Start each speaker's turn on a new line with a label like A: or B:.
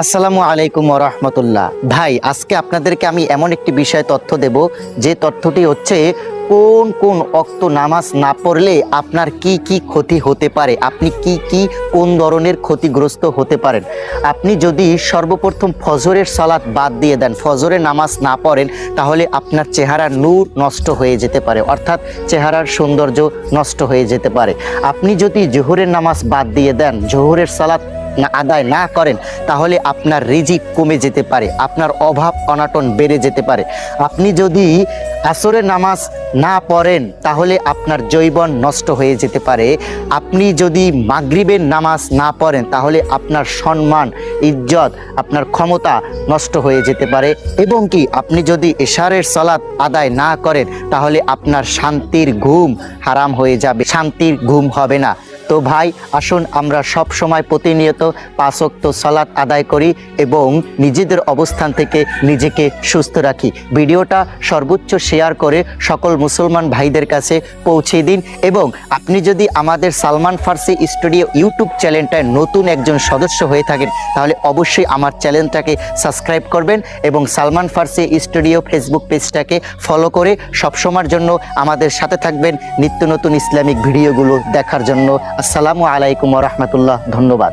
A: আসসালামু আলাইকুম ওয়া রাহমাতুল্লাহ। ভাই, আজকে আপনাদেরকে আমি এমন একটি বিষয় তথ্য দেব, যে তথ্যটি হচ্ছে কোন কোন ওয়াক্ত নামাজ না পড়লে আপনার কি কি ক্ষতি হতে পারে, আপনি কি কোন ধরনের ক্ষতিগ্রস্ত হতে পারেন। আপনি যদি সর্বপ্রথম ফজরের সালাত বাদ দিয়ে দেন, ফজরের নামাজ না পড়েন, তাহলে আপনার চেহারার নূর নষ্ট হয়ে যেতে পারে, অর্থাৎ চেহারার সৌন্দর্য নষ্ট হয়ে যেতে পারে। আপনি যদি জোহরের নামাজ বাদ দিয়ে দেন, জোহরের সালাত আদায় না করেন, তাহলে আপনার রিজিক কমে যেতে পারে, আপনার অভাব অনাটন বেড়ে যেতে পারে। আপনি যদি আসরের নামাজ না পড়েন, তাহলে আপনার যৌবন নষ্ট হয়ে যেতে পারে। আপনি যদি মাগরিবের নামাজ না পড়েন, তাহলে আপনার সম্মান, ইজ্জত, আপনার ক্ষমতা নষ্ট হয়ে যেতে পারে। এবং কি আপনি যদি এশারের সালাত আদায় না করেন, তাহলে আপনার শান্তির ঘুম হারাম হয়ে যাবে, শান্তির ঘুম হবে না। তো ভাই, আসুন আমরা সব সময় প্রতিনিয়ত 5 ওয়াক্ত সালাত আদায় করি এবং নিজেদের অবস্থান থেকে নিজেকে সুস্থ রাখি। ভিডিওটা সর্বোচ্চ শেয়ার করে সকল মুসলমান ভাইদের কাছে পৌঁছে দিন। এবং আপনি যদি আমাদের সালমান ফার্সি স্টুডিও ইউটিউব চ্যানেলটায় নতুন একজন সদস্য হয়ে থাকেন, তাহলে অবশ্যই আমার চ্যানেলটাকে সাবস্ক্রাইব করবেন এবং সালমান ফার্সি স্টুডিও ফেসবুক পেজটাকে ফলো করে সবসময়ের জন্য আমাদের সাথে থাকবেন নিত্য নতুন ইসলামিক ভিডিওগুলো দেখার জন্য। আসসালামু আলাইকুম ওয়া রাহমাতুল্লাহ। ধন্যবাদ।